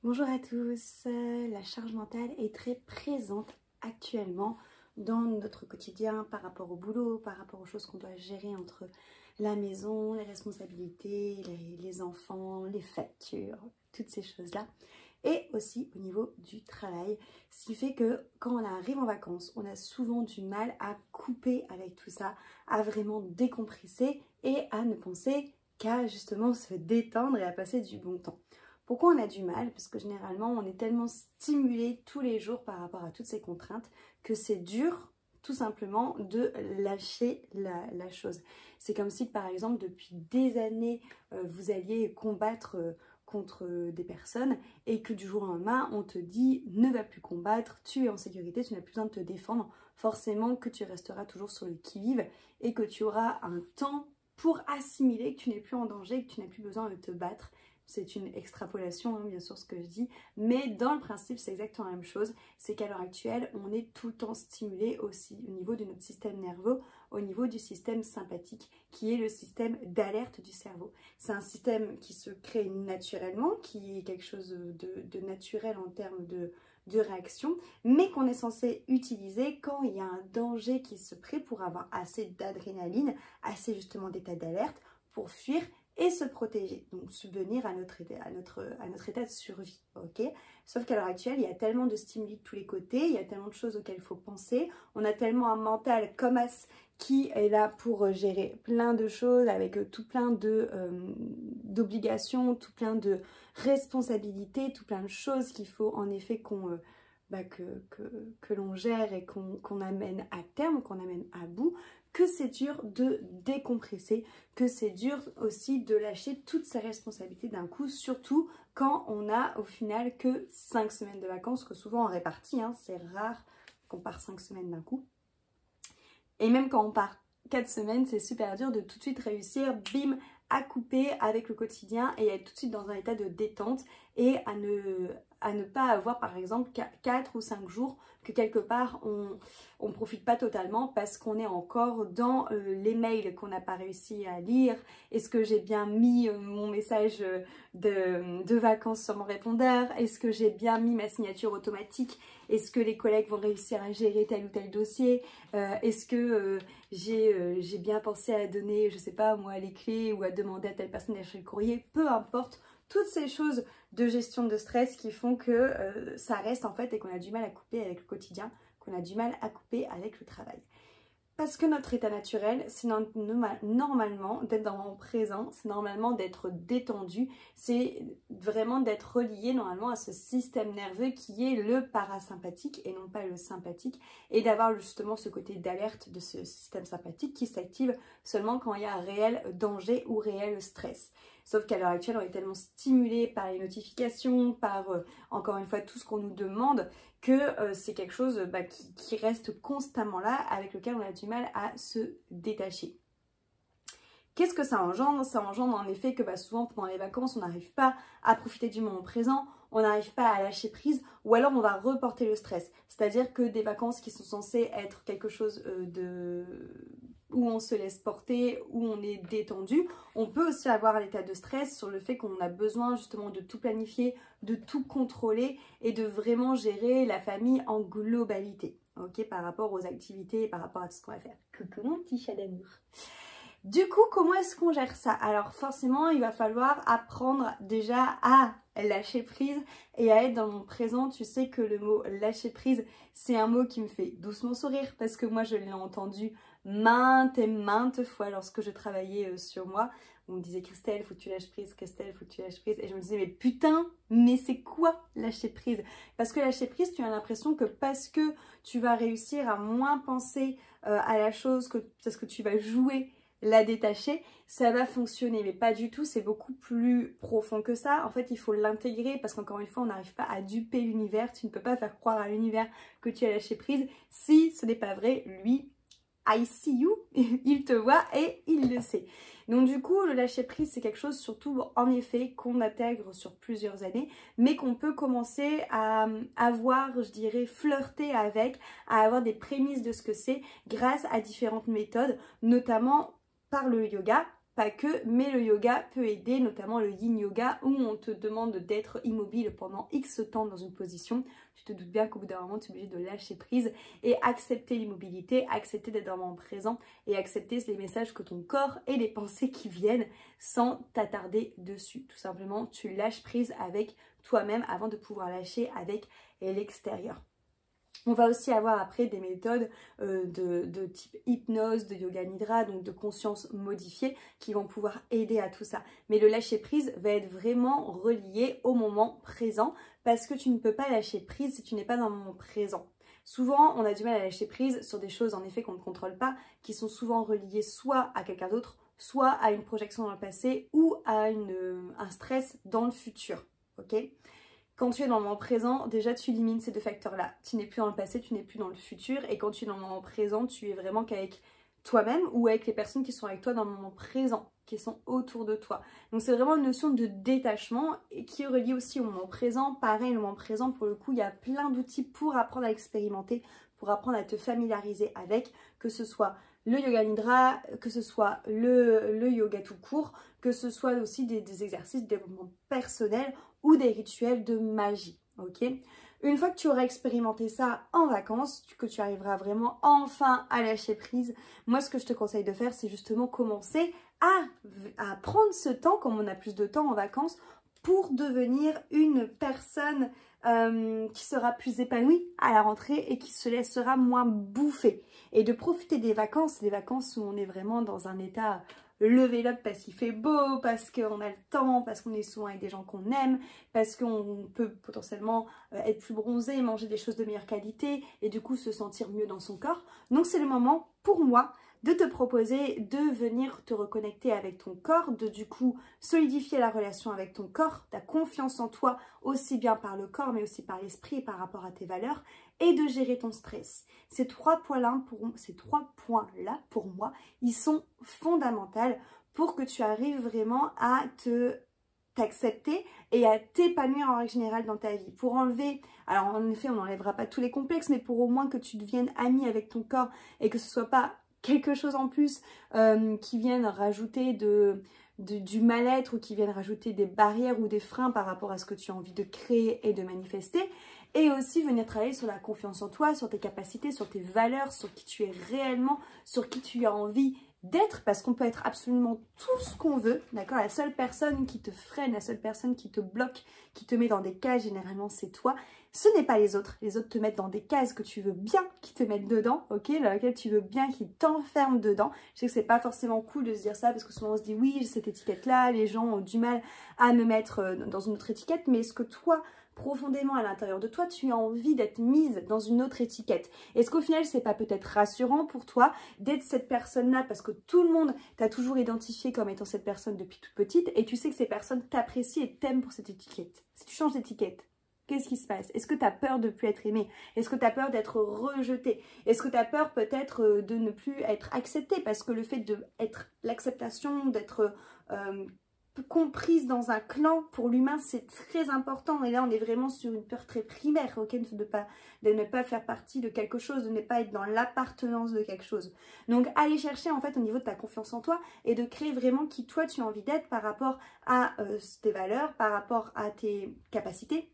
Bonjour à tous, la charge mentale est très présente actuellement dans notre quotidien par rapport au boulot, par rapport aux choses qu'on doit gérer entre la maison, les responsabilités, les enfants, les factures, toutes ces choses-là. Et aussi au niveau du travail, ce qui fait que quand on arrive en vacances, on a souvent du mal à couper avec tout ça, à vraiment décompresser et à ne penser qu'à justement se détendre et à passer du bon temps. Pourquoi on a du mal? Parce que généralement, on est tellement stimulé tous les jours par rapport à toutes ces contraintes que c'est dur tout simplement de lâcher la chose. C'est comme si par exemple depuis des années, vous alliez combattre contre des personnes et que du jour au lendemain, on te dit ne va plus combattre, tu es en sécurité, tu n'as plus besoin de te défendre. Forcément que tu resteras toujours sur le qui-vive et que tu auras un temps pour assimiler que tu n'es plus en danger, que tu n'as plus besoin de te battre. C'est une extrapolation, hein, bien sûr, ce que je dis, mais dans le principe, c'est exactement la même chose. C'est qu'à l'heure actuelle, on est tout le temps stimulé aussi au niveau de notre système nerveux, au niveau du système sympathique, qui est le système d'alerte du cerveau. C'est un système qui se crée naturellement, qui est quelque chose de naturel en termes de réaction, mais qu'on est censé utiliser quand il y a un danger qui se crée pour avoir assez d'adrénaline, assez justement d'état d'alerte pour fuir et se protéger, donc subvenir à notre état de survie, ok? Sauf qu'à l'heure actuelle, il y a tellement de stimuli de tous les côtés, il y a tellement de choses auxquelles il faut penser, on a tellement un mental comme as qui est là pour gérer plein de choses avec tout plein d'obligations, tout plein de responsabilités, tout plein de choses qu'il faut en effet que l'on gère et qu'on amène à terme, qu'on amène à bout, que c'est dur de décompresser, que c'est dur aussi de lâcher toutes ses responsabilités d'un coup, surtout quand on a au final que 5 semaines de vacances, que souvent on répartit, hein, c'est rare qu'on part 5 semaines d'un coup. Et même quand on part 4 semaines, c'est super dur de tout de suite réussir, bim, à couper avec le quotidien et à être tout de suite dans un état de détente et à ne pas avoir par exemple 4 ou 5 jours que quelque part on ne profite pas totalement parce qu'on est encore dans les mails qu'on n'a pas réussi à lire. Est-ce que j'ai bien mis mon message de vacances sur mon répondeur? Est-ce que j'ai bien mis ma signature automatique? Est-ce que les collègues vont réussir à gérer tel ou tel dossier? Est-ce que j'ai bien pensé à donner, je sais pas moi, les clés ou à demander à telle personne d'acheter le courrier? Peu importe, toutes ces choses de gestion de stress qui font que ça reste en fait et qu'on a du mal à couper avec le quotidien, qu'on a du mal à couper avec le travail. Parce que notre état naturel, c'est normalement d'être dans le présent, c'est normalement d'être détendu, c'est vraiment d'être relié normalement à ce système nerveux qui est le parasympathique et non pas le sympathique, et d'avoir justement ce côté d'alerte de ce système sympathique qui s'active seulement quand il y a un réel danger ou réel stress. Sauf qu'à l'heure actuelle, on est tellement stimulé par les notifications, par encore une fois tout ce qu'on nous demande, que c'est quelque chose qui reste constamment là, avec lequel on a du mal à se détacher. Qu'est-ce que ça engendre? Ça engendre en effet que souvent pendant les vacances, on n'arrive pas à profiter du moment présent, on n'arrive pas à lâcher prise, ou alors on va reporter le stress. C'est-à-dire que des vacances qui sont censées être quelque chose où on se laisse porter, où on est détendu, on peut aussi avoir un état de stress sur le fait qu'on a besoin justement de tout planifier, de tout contrôler et de vraiment gérer la famille en globalité, ok, par rapport aux activités et par rapport à tout ce qu'on va faire. Coucou mon petit chat d'amour. Du coup, comment est-ce qu'on gère ça? Alors forcément, il va falloir apprendre déjà à lâcher prise et à être dans mon présent. Tu sais que le mot lâcher prise, c'est un mot qui me fait doucement sourire parce que moi, je l'ai entendu maintes et maintes fois lorsque je travaillais sur moi. On me disait Christelle, faut que tu lâches prise, Christelle, faut que tu lâches prise. Et je me disais, mais putain, mais c'est quoi lâcher prise? Parce que lâcher prise, tu as l'impression que parce que tu vas réussir à moins penser à la chose, parce que tu vas jouer la détacher, ça va fonctionner, mais pas du tout, c'est beaucoup plus profond que ça. En fait, il faut l'intégrer parce qu'encore une fois, on n'arrive pas à duper l'univers. Tu ne peux pas faire croire à l'univers que tu as lâché prise si ce n'est pas vrai. Lui, I see you, il te voit et il le sait. Donc du coup, le lâcher prise, c'est quelque chose surtout en effet qu'on intègre sur plusieurs années, mais qu'on peut commencer à avoir, je dirais, flirter avec, à avoir des prémices de ce que c'est grâce à différentes méthodes, notamment par le yoga, pas que, mais le yoga peut aider, notamment le yin yoga où on te demande d'être immobile pendant X temps dans une position. Tu te doutes bien qu'au bout d'un moment, tu es obligé de lâcher prise et accepter l'immobilité, accepter d'être dans le moment présent et accepter les messages que ton corps et les pensées qui viennent sans t'attarder dessus. Tout simplement, tu lâches prise avec toi-même avant de pouvoir lâcher avec l'extérieur. On va aussi avoir après des méthodes de type hypnose, de yoga nidra, donc de conscience modifiée qui vont pouvoir aider à tout ça. Mais le lâcher prise va être vraiment relié au moment présent parce que tu ne peux pas lâcher prise si tu n'es pas dans le moment présent. Souvent, on a du mal à lâcher prise sur des choses en effet qu'on ne contrôle pas, qui sont souvent reliées soit à quelqu'un d'autre, soit à une projection dans le passé ou à un stress dans le futur. Ok ? Quand tu es dans le moment présent, déjà tu élimines ces deux facteurs-là. Tu n'es plus dans le passé, tu n'es plus dans le futur. Et quand tu es dans le moment présent, tu es vraiment qu'avec toi-même ou avec les personnes qui sont avec toi dans le moment présent, qui sont autour de toi. Donc c'est vraiment une notion de détachement et qui est reliée aussi au moment présent. Pareil, le moment présent, pour le coup, il y a plein d'outils pour apprendre à expérimenter, pour apprendre à te familiariser avec, que ce soit le yoga nidra, que ce soit le yoga tout court, que ce soit aussi des exercices de développement personnel ou des rituels de magie, ok? Une fois que tu auras expérimenté ça en vacances, que tu arriveras vraiment enfin à lâcher prise, moi ce que je te conseille de faire, c'est justement commencer à prendre ce temps, comme on a plus de temps en vacances, pour devenir une personne qui sera plus épanouie à la rentrée et qui se laissera moins bouffer. Et de profiter des vacances où on est vraiment dans un état level up parce qu'il fait beau, parce qu'on a le temps, parce qu'on est souvent avec des gens qu'on aime, parce qu'on peut potentiellement être plus bronzé, manger des choses de meilleure qualité et du coup se sentir mieux dans son corps. Donc c'est le moment pour moi de te proposer de venir te reconnecter avec ton corps, de du coup solidifier la relation avec ton corps, ta confiance en toi aussi bien par le corps mais aussi par l'esprit et par rapport à tes valeurs et de gérer ton stress. Ces trois points-là pour moi, ils sont fondamentaux pour que tu arrives vraiment à t'accepter et à t'épanouir en règle générale dans ta vie. Pour enlever, alors en effet on n'enlèvera pas tous les complexes, mais pour au moins que tu deviennes ami avec ton corps et que ce soit pas quelque chose en plus qui vienne rajouter du mal-être ou qui vienne rajouter des barrières ou des freins par rapport à ce que tu as envie de créer et de manifester. Et aussi venir travailler sur la confiance en toi, sur tes capacités, sur tes valeurs, sur qui tu es réellement, sur qui tu as envie d'être, parce qu'on peut être absolument tout ce qu'on veut, d'accord? La seule personne qui te freine, la seule personne qui te bloque, qui te met dans des cases, généralement c'est toi. Ce n'est pas les autres te mettent dans des cases que tu veux bien qu'ils te mettent dedans, ok, dans lesquelles tu veux bien qu'ils t'enferment dedans. Je sais que c'est pas forcément cool de se dire ça parce que souvent on se dit oui, j'ai cette étiquette-là, les gens ont du mal à me mettre dans une autre étiquette, mais est-ce que toi, profondément à l'intérieur de toi, tu as envie d'être mise dans une autre étiquette? Est-ce qu'au final, c'est pas peut-être rassurant pour toi d'être cette personne-là parce que tout le monde t'a toujours identifié comme étant cette personne depuis toute petite et tu sais que ces personnes t'apprécient et t'aiment pour cette étiquette? Si tu changes d'étiquette, qu'est-ce qui se passe? Est-ce que tu as peur de ne plus être aimé? Est-ce que tu as peur d'être rejeté? Est-ce que tu as peur peut-être de ne plus être accepté? Parce que le fait d'être l'acceptation, d'être comprise dans un clan, pour l'humain, c'est très important. Et là, on est vraiment sur une peur très primaire, ok, de ne pas faire partie de quelque chose, de ne pas être dans l'appartenance de quelque chose. Donc, aller chercher, en fait, au niveau de ta confiance en toi et de créer vraiment qui toi, tu as envie d'être par rapport à tes valeurs, par rapport à tes capacités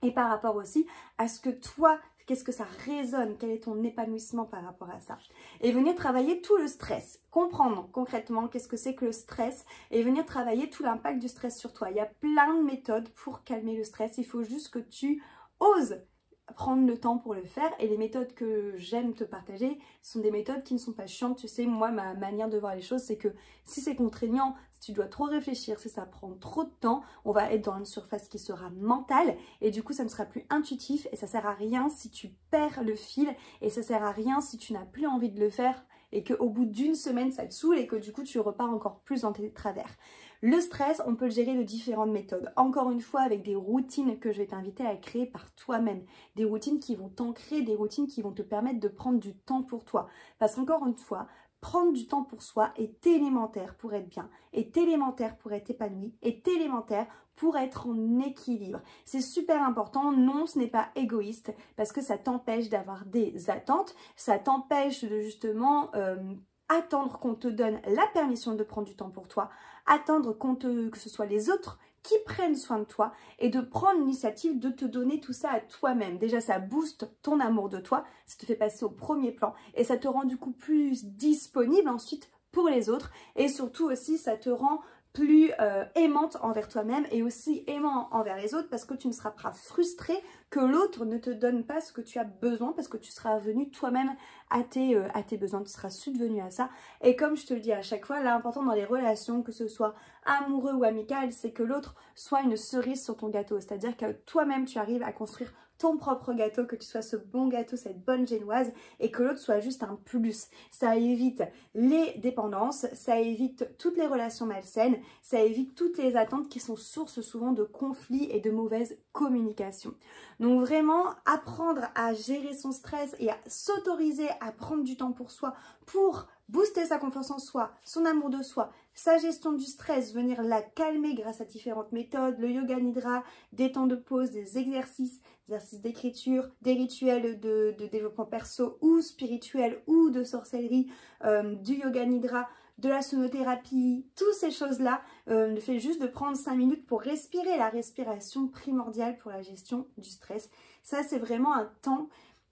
et par rapport aussi à ce que toi, qu'est-ce que ça résonne, quel est ton épanouissement par rapport à ça. Et venir travailler tout le stress, comprendre concrètement qu'est-ce que c'est que le stress et venir travailler tout l'impact du stress sur toi. Il y a plein de méthodes pour calmer le stress, il faut juste que tu oses prendre le temps pour le faire. Et les méthodes que j'aime te partager sont des méthodes qui ne sont pas chiantes. Tu sais, moi, ma manière de voir les choses, c'est que si c'est contraignant, si tu dois trop réfléchir, si ça prend trop de temps, on va être dans une surface qui sera mentale et du coup, ça ne sera plus intuitif et ça sert à rien si tu perds le fil et ça sert à rien si tu n'as plus envie de le faire et qu'au bout d'une semaine, ça te saoule et que du coup, tu repars encore plus dans tes travers. Le stress, on peut le gérer de différentes méthodes. Encore une fois, avec des routines que je vais t'inviter à créer par toi-même. Des routines qui vont t'ancrer, des routines qui vont te permettre de prendre du temps pour toi. Parce qu'encore une fois, prendre du temps pour soi est élémentaire pour être bien, est élémentaire pour être épanoui, est élémentaire pour être en équilibre. C'est super important. Non, ce n'est pas égoïste parce que ça t'empêche d'avoir des attentes, ça t'empêche de justement attendre qu'on te donne la permission de prendre du temps pour toi, attendre que ce soit les autres qui prennent soin de toi et de prendre l'initiative de te donner tout ça à toi-même. Déjà, ça booste ton amour de toi, ça te fait passer au premier plan et ça te rend du coup plus disponible ensuite pour les autres et surtout aussi ça te rend plus aimante envers toi-même et aussi aimant envers les autres parce que tu ne seras pas frustré que l'autre ne te donne pas ce que tu as besoin parce que tu seras venu toi-même à tes besoins, tu seras subvenu à ça. Et comme je te le dis à chaque fois, l'important dans les relations, que ce soit amoureux ou amical, c'est que l'autre soit une cerise sur ton gâteau, c'est-à-dire que toi-même tu arrives à construire ton propre gâteau, que tu sois ce bon gâteau, cette bonne génoise et que l'autre soit juste un plus. Ça évite les dépendances, ça évite toutes les relations malsaines, ça évite toutes les attentes qui sont source souvent de conflits et de mauvaise communication. Donc vraiment apprendre à gérer son stress et à s'autoriser à prendre du temps pour soi pour booster sa confiance en soi, son amour de soi, sa gestion du stress, venir la calmer grâce à différentes méthodes, le yoga nidra, des temps de pause, des exercices d'écriture, des rituels de développement perso ou spirituel ou de sorcellerie, du yoga nidra, de la sonothérapie, toutes ces choses-là, le fait juste de prendre 5 minutes pour respirer, la respiration primordiale pour la gestion du stress. Ça, c'est vraiment un temps.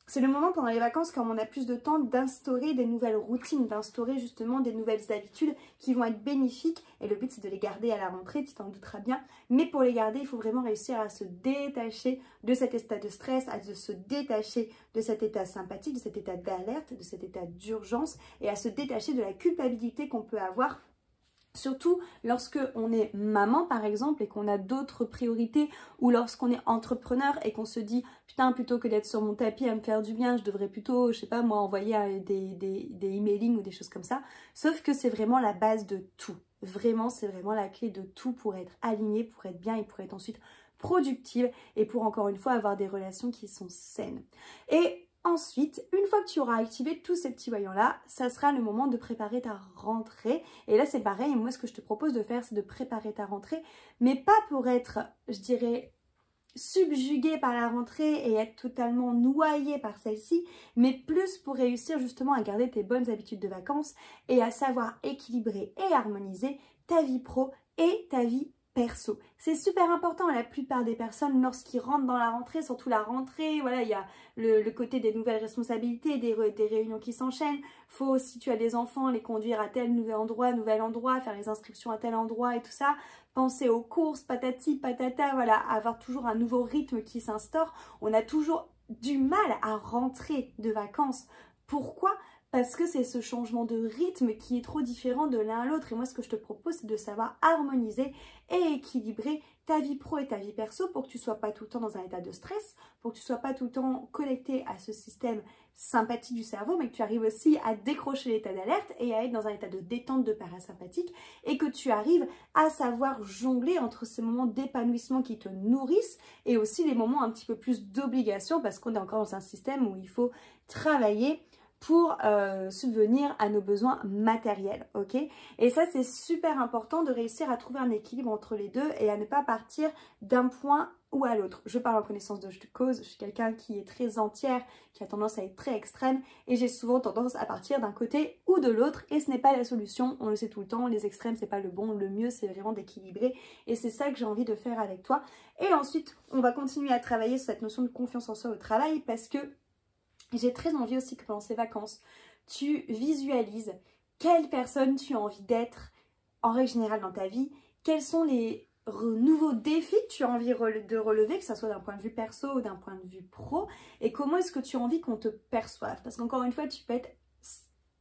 C'est le moment pendant les vacances, quand on a plus de temps, d'instaurer des nouvelles routines, d'instaurer justement des nouvelles habitudes qui vont être bénéfiques. Et le but, c'est de les garder à la rentrée, tu t'en douteras bien. Mais pour les garder, il faut vraiment réussir à se détacher de cet état de stress, à se détacher de cet état sympathique, de cet état d'alerte, de cet état d'urgence et à se détacher de la culpabilité qu'on peut avoir. Surtout lorsque on est maman par exemple et qu'on a d'autres priorités ou lorsqu'on est entrepreneur et qu'on se dit putain plutôt que d'être sur mon tapis à me faire du bien je devrais plutôt je sais pas moi envoyer des emailing ou des choses comme ça. Sauf que c'est vraiment la base de tout. Vraiment c'est vraiment la clé de tout pour être aligné, pour être bien et pour être ensuite productive et pour encore une fois avoir des relations qui sont saines. Et ensuite, une fois que tu auras activé tous ces petits voyants-là, ça sera le moment de préparer ta rentrée. Et là, c'est pareil. Moi, ce que je te propose de faire, c'est de préparer ta rentrée, mais pas pour être, je dirais, subjugué par la rentrée et être totalement noyé par celle-ci, mais plus pour réussir justement à garder tes bonnes habitudes de vacances et à savoir équilibrer et harmoniser ta vie pro et ta vie perso. C'est super important. La plupart des personnes, lorsqu'ils rentrent dans la rentrée, surtout la rentrée, voilà, il y a le côté des nouvelles responsabilités, des réunions qui s'enchaînent. Faut aussi, tu as des enfants, les conduire à tel nouvel endroit, faire les inscriptions à tel endroit et tout ça. Penser aux courses, patati, patata, voilà, avoir toujours un nouveau rythme qui s'instaure. On a toujours du mal à rentrer de vacances. Pourquoi ? Parce que c'est ce changement de rythme qui est trop différent de l'un à l'autre. Et moi, ce que je te propose, c'est de savoir harmoniser et équilibrer ta vie pro et ta vie perso pour que tu ne sois pas tout le temps dans un état de stress, pour que tu ne sois pas tout le temps connecté à ce système sympathique du cerveau, mais que tu arrives aussi à décrocher l'état d'alerte et à être dans un état de détente de parasympathique et que tu arrives à savoir jongler entre ces moments d'épanouissement qui te nourrissent et aussi les moments un petit peu plus d'obligation parce qu'on est encore dans un système où il faut travailler pour subvenir à nos besoins matériels, ok? Et ça, c'est super important de réussir à trouver un équilibre entre les deux et à ne pas partir d'un point ou à l'autre. Je parle en connaissance de cause, je suis quelqu'un qui est très entière, qui a tendance à être très extrême et j'ai souvent tendance à partir d'un côté ou de l'autre et ce n'est pas la solution, on le sait tout le temps, les extrêmes c'est pas le bon, le mieux c'est vraiment d'équilibrer et c'est ça que j'ai envie de faire avec toi. Et ensuite, on va continuer à travailler sur cette notion de confiance en soi au travail parce que j'ai très envie aussi que pendant ces vacances, tu visualises quelle personne tu as envie d'être en règle générale dans ta vie, quels sont les nouveaux défis que tu as envie de relever, que ce soit d'un point de vue perso ou d'un point de vue pro, et comment est-ce que tu as envie qu'on te perçoive. Parce qu'encore une fois, tu peux être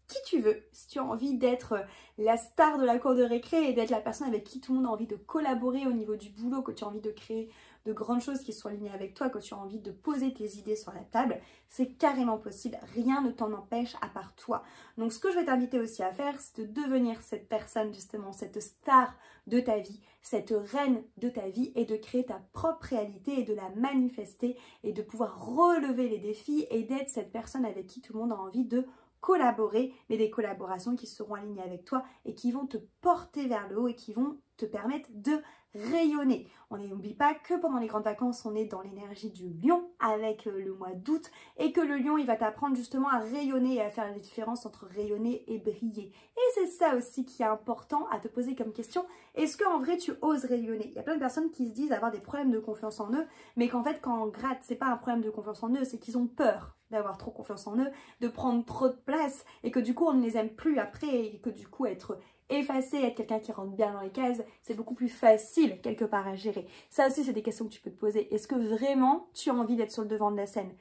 qui tu veux. Si tu as envie d'être la star de la cour de récré et d'être la personne avec qui tout le monde a envie de collaborer au niveau du boulot, que tu as envie de créer de grandes choses qui sont alignées avec toi, que tu as envie de poser tes idées sur la table, c'est carrément possible. Rien ne t'en empêche à part toi. Donc ce que je vais t'inviter aussi à faire, c'est de devenir cette personne justement, cette star de ta vie, cette reine de ta vie et de créer ta propre réalité et de la manifester et de pouvoir relever les défis et d'être cette personne avec qui tout le monde a envie de collaborer, mais des collaborations qui seront alignées avec toi et qui vont te porter vers le haut et qui vont te permettre de rayonner. On n'oublie pas que pendant les grandes vacances, on est dans l'énergie du lion avec le mois d'août et que le lion, il va t'apprendre justement à rayonner et à faire la différence entre rayonner et briller. Et c'est ça aussi qui est important à te poser comme question. Est-ce qu'en vrai, tu oses rayonner? Il y a plein de personnes qui se disent avoir des problèmes de confiance en eux, mais qu'en fait, quand on gratte, c'est pas un problème de confiance en eux, c'est qu'ils ont peur d'avoir trop confiance en eux, de prendre trop de place et que du coup, on ne les aime plus après et que du coup, être effacé, être quelqu'un qui rentre bien dans les cases, c'est beaucoup plus facile quelque part à gérer. Ça aussi, c'est des questions que tu peux te poser. Est-ce que vraiment tu as envie d'être sur le devant de la scène?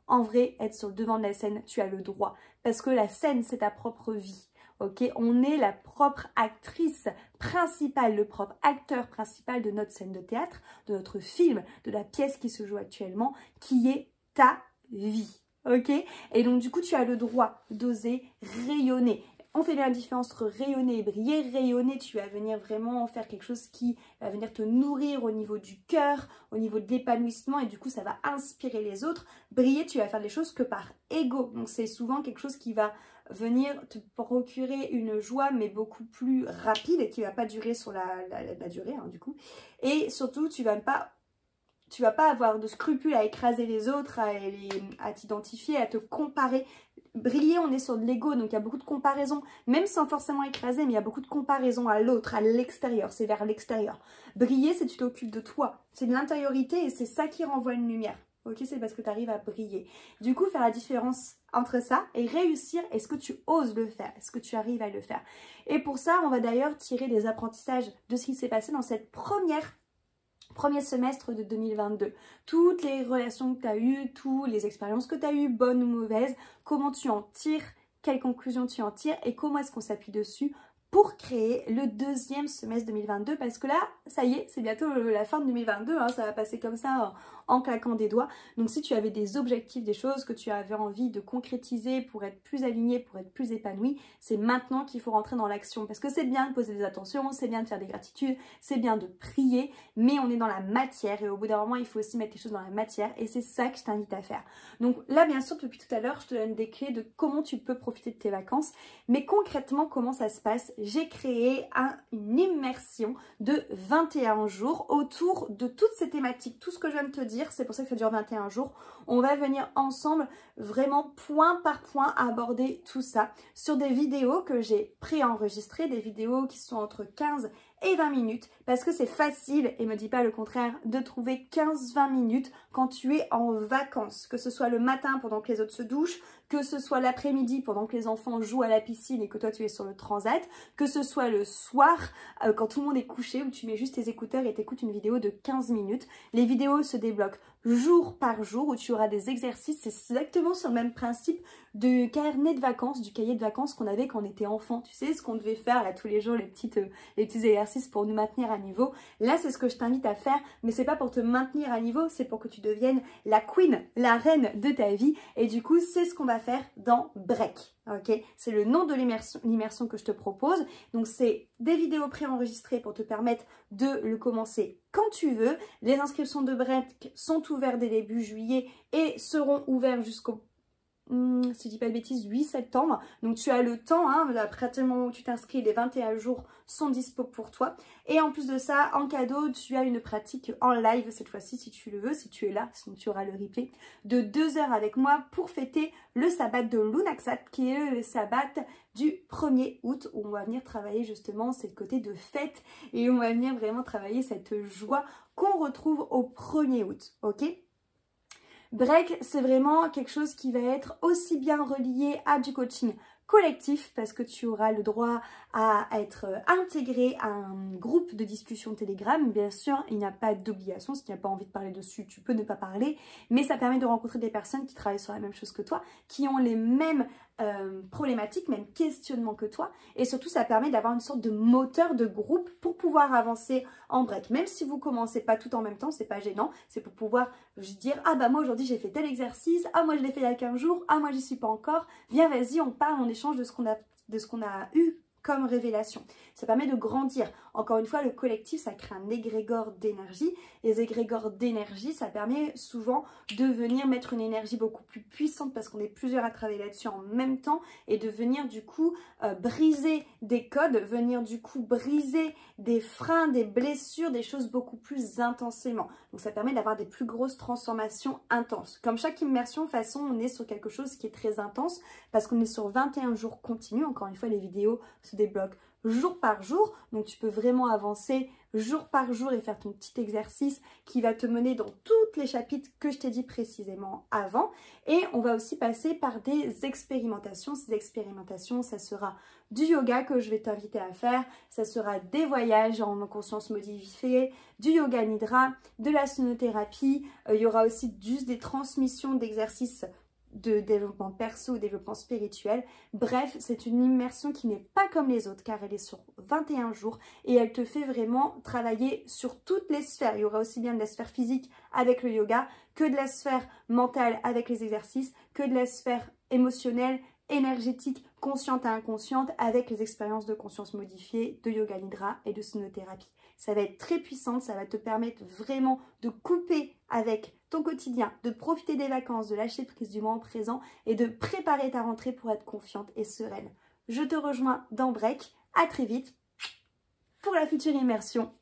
En vrai, être sur le devant de la scène, tu as le droit. Parce que la scène, c'est ta propre vie. Ok, on est la propre actrice principale, le propre acteur principal de notre scène de théâtre, de notre film, de la pièce qui se joue actuellement, qui est ta vie. Ok, et donc du coup, tu as le droit d'oser rayonner. On fait bien la différence entre rayonner et briller. Rayonner, tu vas venir vraiment faire quelque chose qui va venir te nourrir au niveau du cœur, au niveau de l'épanouissement et du coup, ça va inspirer les autres. Briller, tu vas faire des choses que par ego. Donc, c'est souvent quelque chose qui va venir te procurer une joie, mais beaucoup plus rapide et qui ne va pas durer sur la durée, hein, du coup. Et surtout, tu vas pas avoir de scrupules à écraser les autres, à t'identifier, à te comparer. Briller, on est sur de l'ego, donc il y a beaucoup de comparaisons, même sans forcément écraser, mais il y a beaucoup de comparaisons à l'autre, à l'extérieur, c'est vers l'extérieur. Briller, c'est tu t'occupes de toi, c'est de l'intériorité et c'est ça qui renvoie une lumière. Ok, c'est parce que tu arrives à briller. Du coup, faire la différence entre ça et réussir, est-ce que tu oses le faire? Est-ce que tu arrives à le faire? Et pour ça, on va d'ailleurs tirer des apprentissages de ce qui s'est passé dans cette premier semestre de 2022. Toutes les relations que tu as eues, toutes les expériences que tu as eues, bonnes ou mauvaises, comment tu en tires, quelles conclusions tu en tires et comment est-ce qu'on s'appuie dessus pour créer le deuxième semestre 2022 parce que là, ça y est, c'est bientôt la fin de 2022, hein, ça va passer comme ça en claquant des doigts. Donc si tu avais des objectifs, des choses que tu avais envie de concrétiser pour être plus aligné, pour être plus épanoui, c'est maintenant qu'il faut rentrer dans l'action parce que c'est bien de poser des attentions, c'est bien de faire des gratitudes, c'est bien de prier, mais on est dans la matière et au bout d'un moment, il faut aussi mettre les choses dans la matière et c'est ça que je t'invite à faire. Donc là, bien sûr, depuis tout à l'heure, je te donne des clés de comment tu peux profiter de tes vacances, mais concrètement, comment ça se passe? J'ai créé une immersion de 21 jours autour de toutes ces thématiques. Tout ce que je viens de te dire, c'est pour ça que ça dure 21 jours. On va venir ensemble vraiment point par point aborder tout ça sur des vidéos que j'ai préenregistrées, des vidéos qui sont entre 15 et 20 minutes parce que c'est facile, et me dis pas le contraire, de trouver 15-20 minutes quand tu es en vacances, que ce soit le matin pendant que les autres se douchent, que ce soit l'après-midi pendant que les enfants jouent à la piscine et que toi tu es sur le transat, que ce soit le soir quand tout le monde est couché où tu mets juste tes écouteurs et t'écoutes une vidéo de 15 minutes. Les vidéos se débloquent jour par jour où tu auras des exercices, c'est exactement sur le même principe de carnet de vacances, du cahier de vacances qu'on avait quand on était enfant. Tu sais ce qu'on devait faire là tous les jours, les petits exercices pour nous maintenir à niveau. Là c'est ce que je t'invite à faire, mais c'est pas pour te maintenir à niveau, c'est pour que tu deviennes la queen, la reine de ta vie. Et du coup c'est ce qu'on va faire dans Break. Ok, c'est le nom de l'immersion que je te propose. Donc c'est des vidéos préenregistrées pour te permettre de le commencer quand tu veux. Les inscriptions de Break sont ouvertes dès début juillet et seront ouvertes jusqu'au si je dis pas de bêtises, 8 septembre. Donc tu as le temps, hein, après le moment où tu t'inscris, les 21 jours sont dispo pour toi. Et en plus de ça, en cadeau, tu as une pratique en live cette fois-ci, si tu le veux, si tu es là, sinon tu auras le replay, de 2 heures avec moi pour fêter le sabbat de Lunaxat, qui est le sabbat du 1er août, où on va venir travailler justement cette côté de fête et on va venir vraiment travailler cette joie qu'on retrouve au 1er août, ok ? Break, c'est vraiment quelque chose qui va être aussi bien relié à du coaching collectif parce que tu auras le droit à être intégré à un groupe de discussion Telegram. Bien sûr, il n'y a pas d'obligation. Si tu n'as pas envie de parler dessus, tu peux ne pas parler. Mais ça permet de rencontrer des personnes qui travaillent sur la même chose que toi, qui ont les mêmes problématiques, même questionnements que toi. Et surtout, ça permet d'avoir une sorte de moteur de groupe pour pouvoir avancer en break. Même si vous commencez pas tout en même temps, c'est pas gênant. C'est pour pouvoir dire, ah bah moi aujourd'hui j'ai fait tel exercice, ah moi je l'ai fait il y a 15 jours, ah moi j'y suis pas encore. Viens, vas-y, on parle, on échange de ce qu'on a eu comme révélation. Ça permet de grandir. Encore une fois, le collectif, ça crée un égrégore d'énergie. Les égrégores d'énergie, ça permet souvent de venir mettre une énergie beaucoup plus puissante parce qu'on est plusieurs à travailler là-dessus en même temps et de venir du coup briser des codes, venir du coup briser des freins, des blessures, des choses beaucoup plus intensément. Donc ça permet d'avoir des plus grosses transformations intenses. Comme chaque immersion, de toute façon, on est sur quelque chose qui est très intense parce qu'on est sur 21 jours continus. Encore une fois, les vidéos se débloquent jour par jour, donc tu peux vraiment avancer jour par jour et faire ton petit exercice qui va te mener dans tous les chapitres que je t'ai dit précisément avant. Et on va aussi passer par des expérimentations. Ces expérimentations, ça sera du yoga que je vais t'inviter à faire, ça sera des voyages en conscience modifiée, du yoga nidra, de la sonothérapie, il y aura aussi juste des transmissions d'exercices de développement perso, développement spirituel. Bref, c'est une immersion qui n'est pas comme les autres car elle est sur 21 jours et elle te fait vraiment travailler sur toutes les sphères. Il y aura aussi bien de la sphère physique avec le yoga que de la sphère mentale avec les exercices, que de la sphère émotionnelle, énergétique, consciente et inconsciente avec les expériences de conscience modifiée, de yoga nidra et de sonothérapie. Ça va être très puissant, ça va te permettre vraiment de couper avec ton quotidien, de profiter des vacances, de lâcher prise du moment présent et de préparer ta rentrée pour être confiante et sereine. Je te rejoins dans Break, à très vite pour la future immersion.